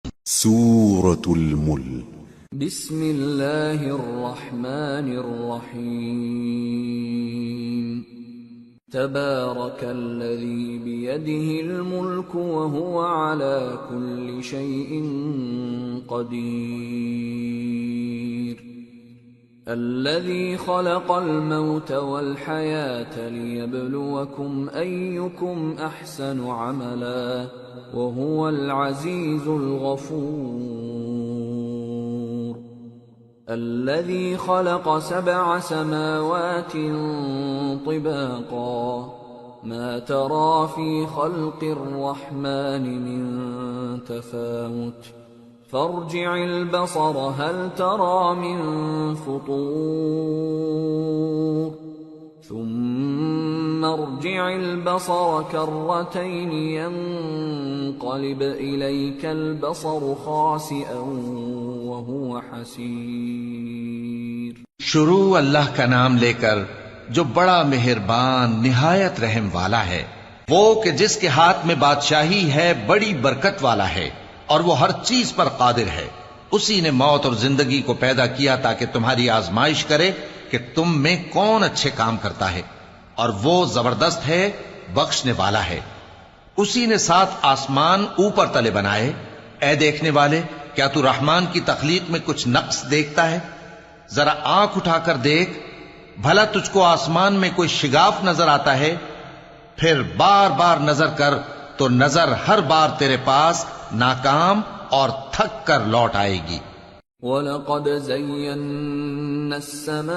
سورة الملك بسم اللہ الرحمن الرحیم تبارک الذی بیدہ الملک وهو على كل شیء قدیر الذي خلق الموت والحياة ليبلوكم أيكم أحسن عملا وهو العزيز الغفور الذي خلق 7 سماوات طباقا ما ترى في خلق الرحمن من تفاوت فارجع البصر هل ترى من فطور ثم ارجع البصر كرتين ينقلب إليك البصر خاسئا وهو حسير شروع اللہ کا نام لے کر جو بڑا مہربان نہایت رحم والا ہے، وہ کہ جس کے ہاتھ میں بادشاہی ہے بڑی برکت والا ہے اور وہ ہر چیز پر قادر ہے۔ اسی نے موت اور زندگی کو پیدا کیا تاکہ تمہاری آزمائش کرے کہ تم میں کون اچھے کام کرتا ہے، اور وہ زبردست ہے، بخشنے والا ہے۔ اسی نے 7 آسمان اوپر تلے بنائے۔ اے دیکھنے والے، کیا تو رحمان کی تخلیق میں کچھ نقص دیکھتا ہے؟ ذرا آنکھ اٹھا کر دیکھ، بھلا تجھ کو آسمان میں کوئی شگاف نظر آتا ہے؟ پھر بار بار نظر کر تو نظر ہر بار تیرے پاس ناکام اور تھک کر لوٹ آئے گی۔ وَلَقَدْ زَيَّنَّا السَّمَاءَ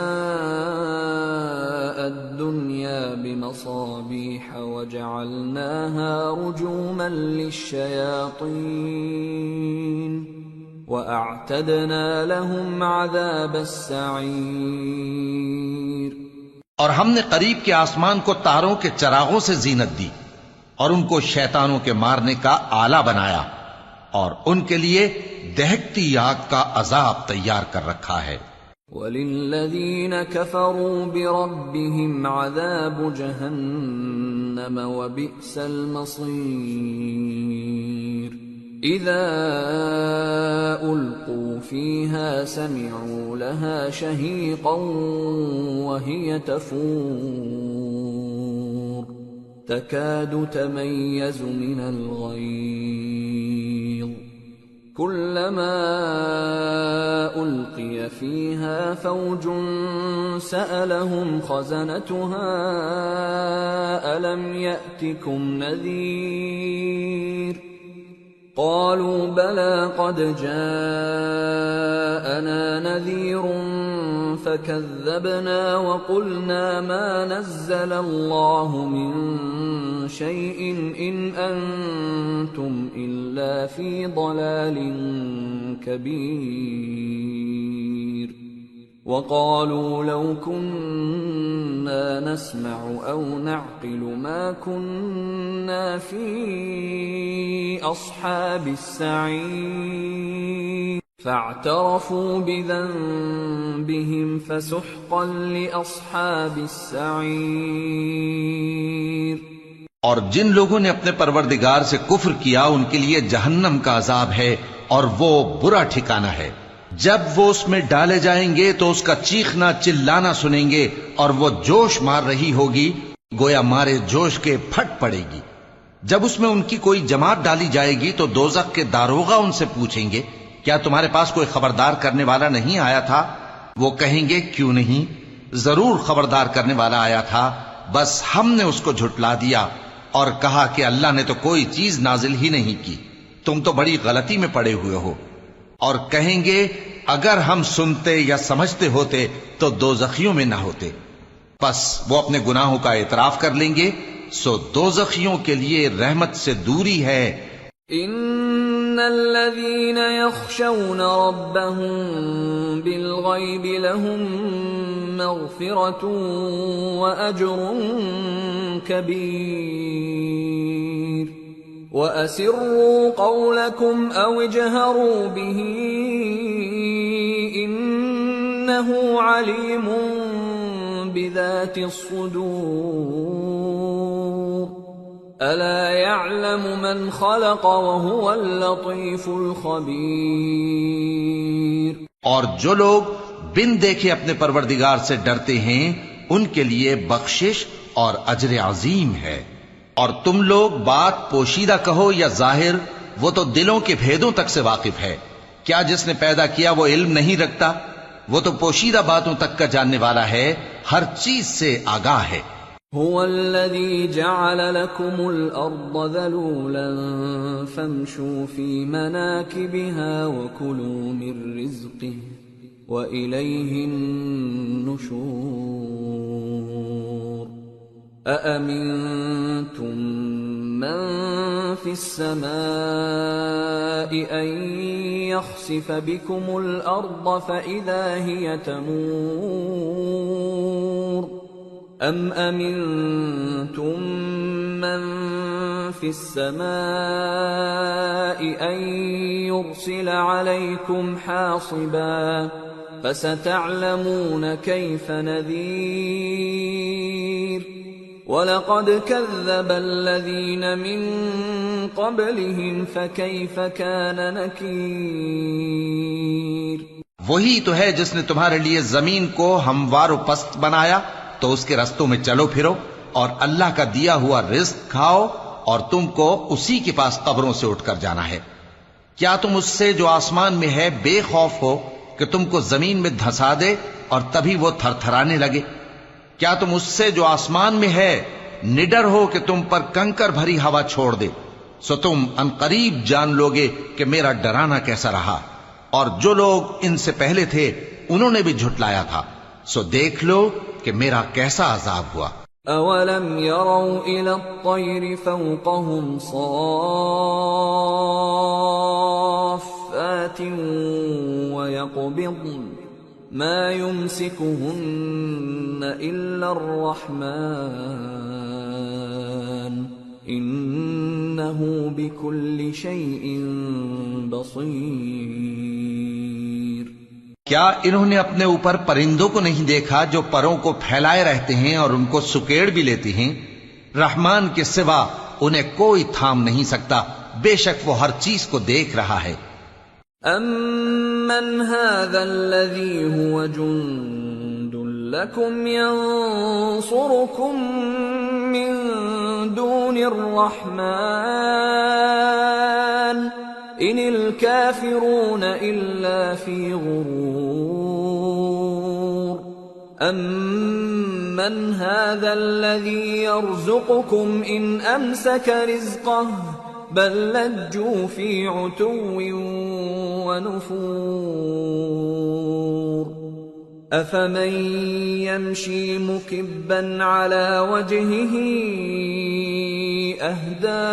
الدُّنْيَا بِمَصَابِيحَ وَجَعَلْنَاهَا رُجُومًا لِلشَّيَاطِينِ وَأَعْتَدْنَا لَهُمْ عَذَابَ السَّعِيرِ۔ اور ہم نے قریب کے آسمان کو تاروں کے چراغوں سے زینت دی اور ان کو شیطانوں کے مارنے کا آلہ بنایا، اور ان کے لیے دہکتی آگ کا عذاب تیار کر رکھا ہے۔ وَلِلَّذِينَ كَفَرُوا بِرَبِّهِمْ عَذَابُ جَهَنَّمَ وَبِئْسَ الْمَصِيرُ إِذَا أُلْقُوا فِيهَا سَمِعُوا لَهَا شَهِيقًا وَهِيَ تَفُورُ تكاد تميز من الغيظ كلما ألقي فيها فوج سألهم خزنتها ألم يأتكم نذير قالوا بلى قد جاءنا نذير فكذبنا وقلنا ما نزل الله من شيء إن أنتم إلا في ضلال كبير وقالوا لو كنا نسمع أو نعقل ما كنا في أصحاب السعير فاعترفوا بذنبهم فسحقا لأصحاب السعير۔ اور جن لوگوں نے اپنے پروردگار سے کفر کیا ان کے لیے جہنم کا عذاب ہے اور وہ برا ٹھکانہ ہے۔ جب وہ اس میں ڈالے جائیں گے تو اس کا چیخنا چلانا سنیں گے اور وہ جوش مار رہی ہوگی گویا مارے جوش کے پھٹ پڑے گی۔ جب اس میں ان کی کوئی جماعت ڈالی جائے گی تو دوزخ کے داروغہ ان سے پوچھیں گے کیا تمہارے پاس کوئی خبردار کرنے والا نہیں آیا تھا؟ وہ کہیں گے کیوں نہیں، ضرور خبردار کرنے والا آیا تھا، بس ہم نے اس کو جھٹلا دیا اور کہا کہ اللہ نے تو کوئی چیز نازل ہی نہیں کی، تم تو بڑی غلطی میں پڑے ہوئے ہو۔ اور کہیں گے اگر ہم سنتے یا سمجھتے ہوتے تو دوزخیوں میں نہ ہوتے۔ پس وہ اپنے گناہوں کا اعتراف کر لیں گے، سو دوزخیوں کے لیے رحمت سے دوری ہے۔ ان الذين يخشون ربهم بالغيب لهم مغفرة وأجر كبير وأسروا قولكم أو اجهروا به إنه عليم بذات الصدور ألا يعلم من خلق وهو اللطيف الخبير۔ اور جو لوگ بن دیکھے اپنے پروردگار سے ڈرتے ہیں ان کے لیے بخشش اور اجر عظیم ہے۔ اور تم لوگ بات پوشیدہ کہو یا ظاہر، وہ تو دلوں کے بھیدوں تک سے واقف ہے۔ کیا جس نے پیدا کیا وہ علم نہیں رکھتا؟ وہ تو پوشیدہ باتوں تک کا جاننے والا ہے، ہر چیز سے آگاہ ہے۔ هو الذي جعل لكم الأرض ذلولا فامشوا في مناكبها وكلوا من رزقه وإليه النشور۔ أأمنتم من في السماء أن يخسف بكم الأرض فإذا هي تمور أم أمنتم من في السماء أن يرسل عليكم حاصبا فستعلمون كيف نذير۔ وَلَقَدْ كَذَّبَ الَّذِينَ مِن قَبْلِهِمْ فَكَيْفَ كَانَ نَكِيرِ۔ وہی تو ہے جس نے تمہارے لیے زمین کو ہموار و پست بنایا، تو اس کے رستوں میں چلو پھرو اور اللہ کا دیا ہوا رزق کھاؤ، اور تم کو اسی کے پاس قبروں سے اٹھ کر جانا ہے۔ کیا تم اس سے جو آسمان میں ہے بے خوف ہو کہ تم کو زمین میں دھسا دے اور تبھی وہ تھر تھرانے لگے؟ کیا تم اس سے جو آسمان میں ہے نڈر ہو کہ تم پر کنکر بھری ہوا چھوڑ دے؟ سو تم عنقریب جان لوگے کہ میرا ڈرانا کیسا رہا۔ اور جو لوگ ان سے پہلے تھے انہوں نے بھی جھٹلایا تھا، سو دیکھ لو کہ میرا کیسا عذاب ہوا۔ أَوَلَمْ يَرَوْا إِلَى الطَّيْرِ فَوْقَهُمْ صَافَّاتٍ وَيَقْبِضْنَ مَا يُمْسِكُهُنَّ إِلَّا الرَّحْمَنُ إِنَّهُ بِكُلِّ شَيْءٍ بَصِيرٌ۔ کیا انہوں نے اپنے اوپر پرندوں کو نہیں دیکھا جو پروں کو پھیلائے رہتے ہیں اور ان کو سکیڑ بھی لیتے ہیں؟ رحمان کے سوا انہیں کوئی تھام نہیں سکتا، بے شک وہ ہر چیز کو دیکھ رہا ہے۔ أَمَّنْ هَذَا الَّذِي هُوَ جُندٌ لَكُمْ يَنصُرُكُم مِّن دُونِ الرَّحْمَنِ إِنِ الْكَافِرُونَ إِلَّا فِي غُرُورٍ أَمَّنْ هَذَا الَّذِي يَرْزُقُكُمْ إِنْ أَمْسَكَ رِزْقَهُ بَل لَّجُّوا فِي عُتُوٍّ وَنُفُورٍ أَفَمَن يَمْشِي مُكِبًّا عَلَى وَجْهِهِ أَهْدَىٰ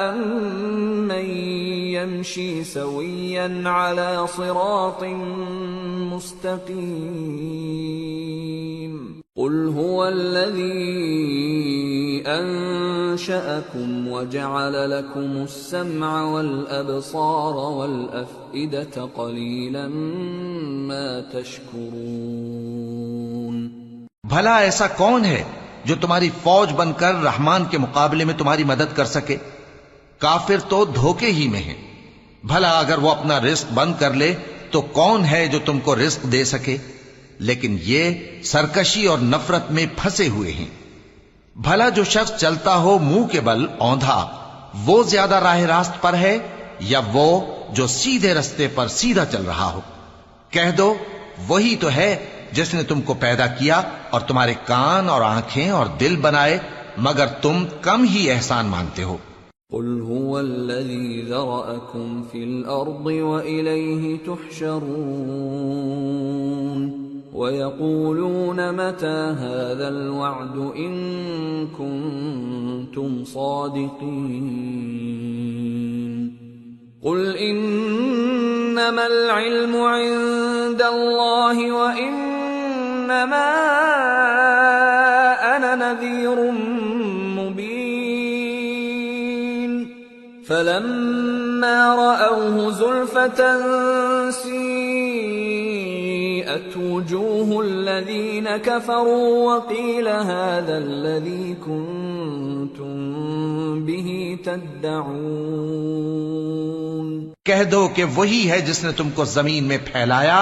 أَمَّن يَمْشِي سَوِيًّا عَلَى صِرَاطٍ مُّسْتَقِيمٍ قُلْ هُوَ الَّذِي أَنشَأَكُمْ وَجَعَلَ لَكُمُ السَّمْعَ وَالْأَبْصَارَ وَالْأَفْئِدَةَ قَلِيلًا مَا تَشْكُرُونَ۔ بھلا ایسا کون ہے جو تمہاری فوج بن کر رحمان کے مقابلے میں تمہاری مدد کر سکے؟ کافر تو دھوکے ہی میں ہیں۔ بھلا اگر وہ اپنا رزق بند کر لے تو کون ہے جو تم کو رزق دے سکے؟ لیکن یہ سرکشی اور نفرت میں پھنسے ہوئے ہیں۔ بھلا جو شخص چلتا ہو منہ کے بل اوندھا، وہ زیادہ راہ راست پر ہے یا وہ جو سیدھے رستے پر سیدھا چل رہا ہو؟ کہہ دو وہی تو ہے جس نے تم کو پیدا کیا اور تمہارے کان اور آنکھیں اور دل بنائے، مگر تم کم ہی احسان مانتے ہو۔ قل هو الذي ذرأكم في الأرض وإليه تحشرون ويقولون متى هذا الوعد إن كنتم صادقين قل إنما العلم عند الله وإنما أنا نذير فلما رأوه زلفة سيئت سُيِّئَتْ وُجُوهُ الَّذِينَ كَفَرُوا وَقِيلَ هَذَا الَّذِي كُنتُم بِهِ تَدَّعُونَ کہہ دو کہ وہی ہے جس نے تم کو زمین میں پھیلایا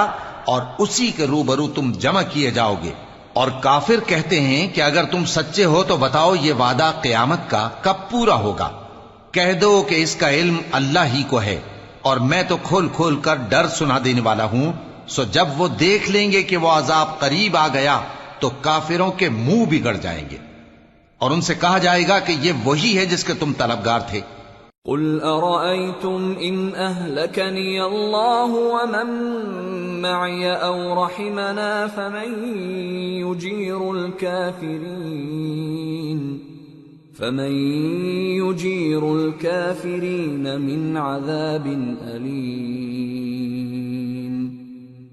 اور اسی کے روبرو تم جمع کیے جاؤ گے. اور کافر کہتے ہیں کہ اگر تم سچے ہو تو بتاؤ یہ وعدہ قیامت کا کب پورا ہوگا. کہہ دو کہ اس کا علم اللہ ہی کو ہے اور میں تو کھول کھول کر ڈر سنا دینے والا ہوں. سو جب وہ دیکھ لیں گے کہ وہ عذاب قریب آ گیا تو کافروں کے منہ بگڑ جائیں گے اور ان سے کہا جائے گا کہ یہ وہی ہے جس کے تم طلبگار تھے. قل أرأيتم إن أهلكني الله ومن معي أو رحمنا فمن يجير الكافرين من عذاب أليم.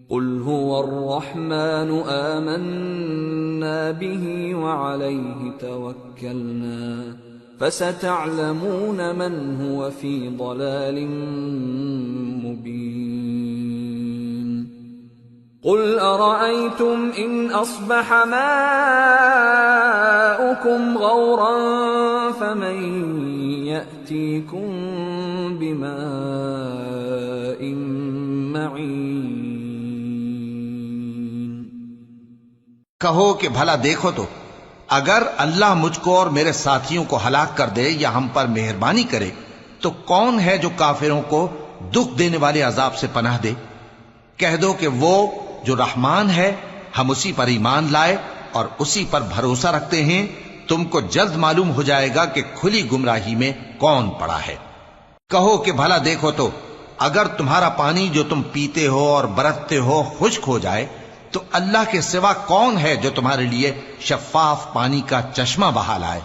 قل هو الرحمن آمنا به وعليه توكلنا فستعلمون من هو في ضلال مبين. قل أرأيتم إن أصبح ماؤكم غورا فمن يأتيكم بماء معين. کہو کہ بھلا دیکھو تو اگر اللہ مجھ کو اور میرے ساتھیوں کو ہلاک کر دے یا ہم پر مہربانی کرے تو کون ہے جو کافروں کو دکھ دینے والے عذاب سے پناہ دے. کہہ دو کہ وہ جو رحمان ہے ہم اسی پر ایمان لائے اور اسی پر بھروسہ رکھتے ہیں. تم کو جلد معلوم ہو جائے گا کہ کھلی گمراہی میں کون پڑا ہے. کہو کہ بھلا دیکھو تو اگر تمہارا پانی جو تم پیتے ہو اور برتتے ہو خشک ہو جائے تو اللہ کے سوا کون ہے جو تمہارے لیے شفاف پانی کا چشمہ بہا لائے.